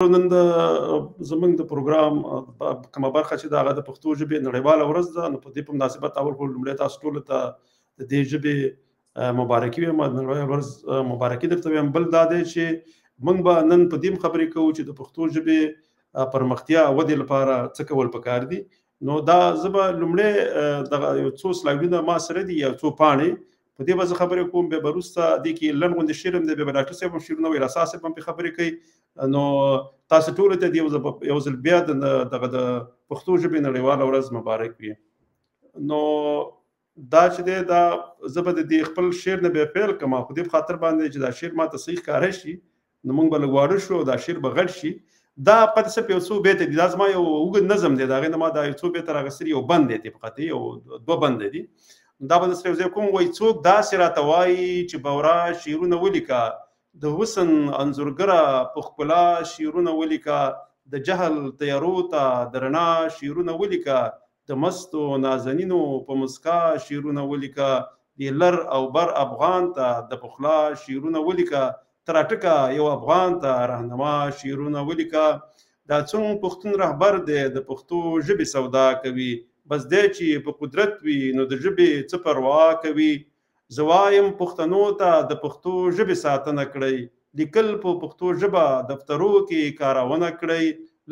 نن د زمونږ د پروګرام کومه برخه چې د هغه د پښتو ژبې نړیواله ورځ ده، نو په دې په مناسبت اول خو لومړی تاسو ټولو ته د دې ژبې مبارکي وایم، نړیواله ورځ مبارکي درته وایم. بل دا دی چې موږ به نن په دې خبرې کوو چې د پښتو ژبې پرمختیا ودې لپاره څه کول پکار دي. نو دا زه به لومړی دغه یو څو سلایډونه ما سره دي، یو څو پاڼې په دې به زه خبرې کوم، بیا به وروسته دې کې لنډ غوندې شعر هم دی، بیا به ډاکټر صاحب هم شعرونه ویل، اساس صاحب هم پرې خبرې کوي. نو تاسو ټولو ته یو ځل بیا دغه د پښتو ژبې نړیواله ورځ مبارک وي. نو دا چې دی دا زه به د دې خپل شعر نه بیا پیل کوم، خو دې په خاطر باندې چې دا شعر ماته صحیح ښکاره شي، نو موږ به لږ واړه شو او دا شعر به غټ شي. دا پته صرف یو څو بیته دي، دا زما یو اوږد نظم دی، د هغې نه ما دا یو څو بیته راغستلي، یو بند دی طبقتي، یو دوه بند دي. دا به درسره یو ځای کوم. وایي څوک داسې راته وایي چې بورا شعرونه ولیکه، د حسن انځورګره په ښکلا شعرونه ولیکه، د جهل تیارو ته د رڼا شعرونه ولیکه، د مستو نازنینو په مسکا شعرونه ولیکه، د لر او بر افغان ته د پخلا شعرونه ولیکه، تر اټکه یو افغان ته رهنما شعرونه ولیکه. دا څومره پښتون رهبر دی د پښتو ژبې سودا کوي، بس دی چې په قدرت وي نو د ژبې څه پروا کوي. زه وایم پښتنو ته د پښتو ژبې ساتنه کړئ، لیکل په پښتو ژبه دفترو کې کارونه کړئ،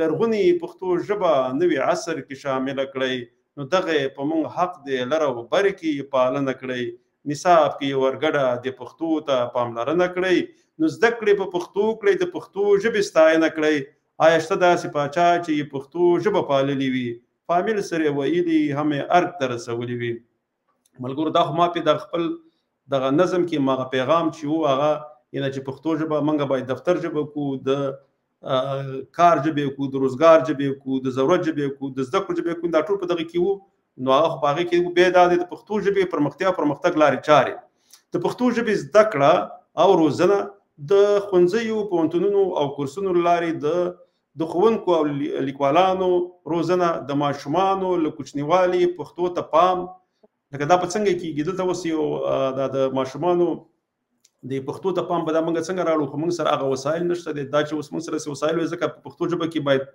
لرغونې پښتو ژبه نوي عصر کې شامله کړئ، نو دغه په موږ حق دی لر او بر کې پالنه کړئ، نصاب کې ورګډه د پښتو ته پاملرنه کړئ، نو زده کړې په پښتو کړئ، د پښتو ژبې ستاینه کړئ. آیا شته داسې پاچا چې پښتو ژبه پاللې وي، فامیل سره ویلي همې ارګ ته رسولي وي. ملګرو دا خو ما پې د خپل دغه نظم کې ماغه پیغام چې و هغه یعنې چې پښتو ژبه موږ باید دفتر ژبه کو، د کار ژبې کو، د روزګار ژبې کو، د ضرورت ژبې کو، د زده کړو ژبې کو، دا ټول په دغه کې وو. نو هغه خو په هغې کې بیا دا دی د پښتو ژبې پرمختیا پرمختګ لارې چارې، د پښتو ژبې زده کړه او روزنه د ښوونځیو پوهنتونونو او کورسونو له لارې د ښوونکو او لیکوالانو روزنه، د ماشومانو له کوچنیوالي پښتو ته پام، لکه دا په څنګه کېږي دلته اوس یو دا د ماشومانو د پښتو ته پام به دا موږ څنګه راوړو، خو موږ سره هغه وسایل نشته دی. دا چې اوس موږ سره وسایل وي، ځکه په پښتو ژبه کې باید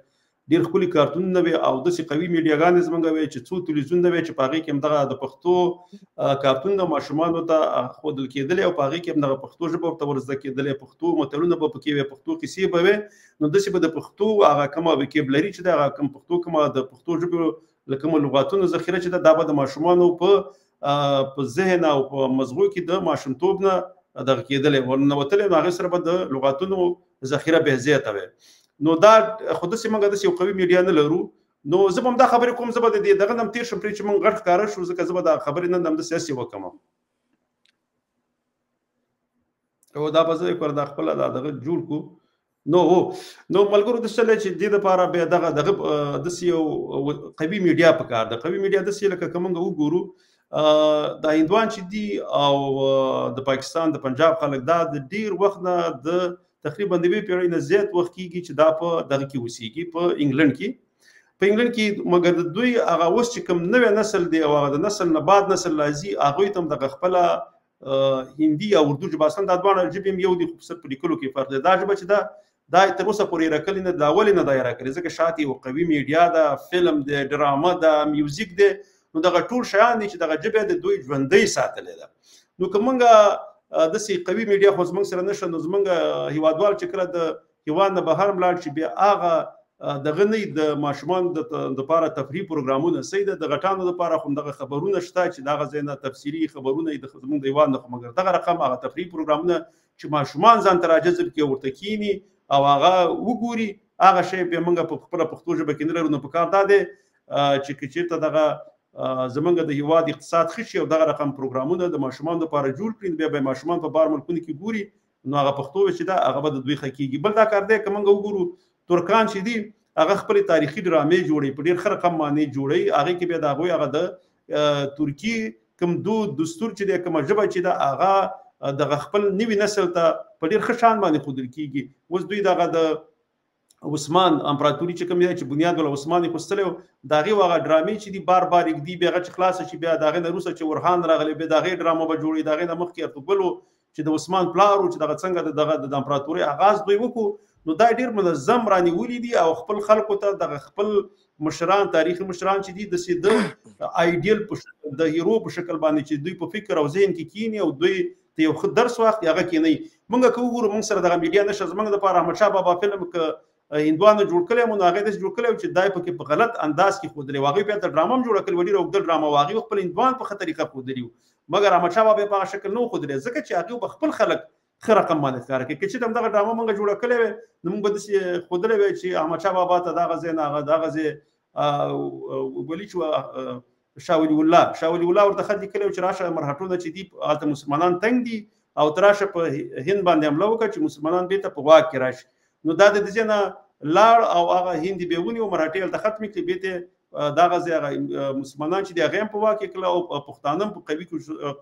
ډېر ښکلي کارتونونه وي او داسې قوي میډیاګانې زموږ وي چې څو تلویزیونونه وي چې په هغې کې هم دغه د پښتو کارتونونه ماشومانو ته ښودل کېدلې او په هغې کې هم دغه پښتو ژبه ورته ور زده کېدلې، پښتو متلونه به پکې وي، پښتو کیسې به وي. نو داسې به د پښتو هغه کومه وکیبلري چې ده، هغه کوم پښتو کومه د پښتو ژبې له کومو لغاتونو ذخیره چې ده، دا به د ماشومانو په ذهن او په مزغو کې د ماشومتوب نه دغه کېدلې ورننوتلې، نو هغې سره به د لغاتونو ذخیره بیا زیاته وي. نو دا خو داسې موږ داسې یو قوي میډیا نه لرو. نو زه به هم دا خبرې کوم، زه به د دغه نه هم تېر شم پرې چې موږ غټ ښکاره شو، ځکه زه به دا خبرې نن همداسې هسې وکړم او دا به زه یې دا خپله دا دغه جوړ کړو. نو ملګرو داسې چلی چې دې دپاره بیا دغه داسې یو قوي میډیا پکار ده. قوي میډیا داسې لکه که موږ وګورو دا هندوان چې دي او د پاکستان د پنجاب خلک، دا د ډېر وخت نه د تقریبا د یوې پیړۍ نه زیات وخت کېږي چې دا په دغه کې اوسېږي، په انګلند کې. مګر د دوی هغه اوس چې کوم نوی نسل دی او هغه د نسل نه بعد نسل راځي، هغوی ته هم دغه خپله هندي او اردو ژبه، اصلا دا دواړه ژبې هم یو دي، خو صرف په لیکلو کې فرق دی. دا ژبه چې دا تر اوسه پورې راکلې نه، دا ولې نه ده راکلې؟ ځکه شاته یو قوي میډیا ده، فلم دی، ډرامه ده، میوزیک دی، نو دغه ټول شیان دي چې دغه ژبه د دوی ژوندۍ ساتلې ده. نو که موږ داسې قوي میډیا خو زموږ سره نشته، نو زموږ هیوادوال چې کله د هیواد نه بهر هم لاړ شي، بیا هغه دغه نه د ماشومانو دپاره تفریح پروګرامونه صحیح ده، د غټانو دپاره خو همدغه خبرونه شته چې د هغه ځای نه تفصیلي خبرونه زموږ د هیواد نه، خو مګر دغه رقم هغه تفریح پروګرامونه چې ماشومان ځان ته راجذب کړي، ورته کښېني او هغه وګوري، هغه شی بیا موږ په خپله پښتو ژبه کې نه لرو. نو پکار دا دی چې که چېرته دغه زمونږ د هیواد اقتصاد ښه شي او دغه رقم پروګرامونه د ماشومانو دپاره جوړ کړي، بیا به ماشومان په بهر ملکونو کې ګوري، نو هغه پښتو چې ده هغه به د دوی ښه کېږي. بل دا کار دی که موږ وګورو ترکان چې دي، هغه خپلې تاریخي ډرامې جوړوي، په ډېر ښه رقم باندې جوړوي، هغې کې بیا د هغوی هغه د ترکي کوم دود دستور چې دی، کومه ژبه چې ده، هغه دغه خپل نوي نسل ته په ډېر ښه شان باندې ښودل کېږي. اوس دوی دغه د عثمان امپراتوري چې کوم دی چې بنیاد ول عثمان یې خوستلی و، د هغې هغه ډرامې چې دي بار بار ږدي، بیا هغه چې خلاصه شي، بیا د هغې نه وروسته چې ورهان راغلی، بیا د هغې ډرامه به جوړوي. د هغې نه مخکې ارطغرل و چې د عثمان پلار و چې دغه څنګه د امپراتورۍ آغاز دوی وکړو، نو دا ډیر منظم رانیولي دي او خپل خلکو ته د خپل مشران تاریخي مشران چې دي د سیده ایډیل په د هیرو په شکل باندې چې دوی په فکر او ذهن کې کینی او دوی ته یو ښه درس واخلي هغه کې نه مونږ که وګورو مونږ سره دغه میډیا نشته زموږ دپاره احمدشاه بابا فلم که هندوانو جوړ کړی مو نو هغې داسې جوړ کړی چې دای پکې په غلط انداز کې ښودلی و هغوی بیا ته ډرامه هم جوړه کړې وه ډېره اوږده ډرامه وه هغوی خپل هندوان په ښه طریقه ښودلي وو مګر احمدشاه بابا یې په هغه شکل نه و ښودلی ځکه چې هغوی به خپل خلک ښه رقم باندې ښکاره کړي که چېرته همدغه ډرامه مونږ جوړه کړې وې نو مونږ به داسې ښودلی وی چې احمدشاه بابا ته دغه ځای نه هغه دغه ځای ولي چې شاه ولي الله ورته خط لیکلی و چې راشه مرهټونه چې دي هلته مسلمانان تنګ دي او تراشه په هند باندې حمله وکړه چې مسلمانان بیرته په واک کې راشي نو دا د دې نه لاړ او هغه هند یې بېونیو مرهټي هلته ختمې کړې بیرته دغه ځای هغه مسلمانان چې دي هغه هم په واک کې کړه او پښتانه هم په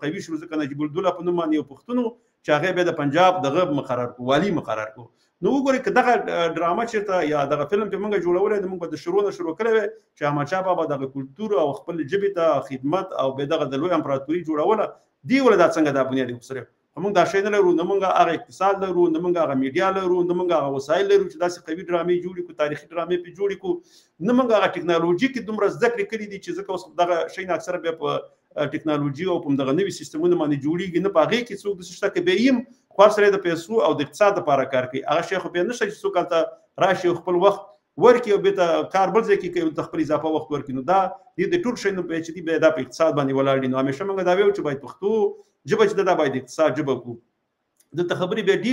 قوي شو ځکه نجیب الدوله په نوم باندې یو پښتون و چې هغه بیا د پنجاب دغه مقرر کړو والي مقرر کړو نو وګورئ که دغه ډرامه چېرته یا دغه فلم پرې موږ جوړولی نو موږ به د شروع نه شروع کړی وی چې احمدشاه بابا دغه کلتور او خپل ژبې ته خدمت او بیا دغه د لوی امپراتوري جوړوله دی ولې دا څنګه دا بنیاد وسره موږ دا شی نه لرو نه موږ هغه اقتصاد لرو نه موږ هغه میډیا لرو نه موږ هغه وسایل لرو چې داسې قوي ډرامې جوړې کړو تاریخي ډرامې پرې جوړې کړو نه موږ هغه ټکنالوژي کې دومره زده کړې کړي دي چې ځکه اوس دغه شی نه اکثره بیا په ټکنالوژي او په دغه نوي سیستمونو باندې جوړېږي نه په هغې کې څوک داسې شته که بیا یم خو هر سړی د پیسو او د اقتصاد لپاره کار کوي هغه شی خو بیا نشته چې څوک هلته راشي او خپل وخت ورکړي او بېرته کار بل ځای کې کوي ته خپل اضافه وخت ورکړي نو دا د ټول شی نه چې دي بیا دا په اقتصاد باندې ولاړ دي نو همیشه موږ دا ویو چې باید پښتو ژبه چې ده دا باید اقتصاد ژبه کړو دلته خبرې بیا ډېرې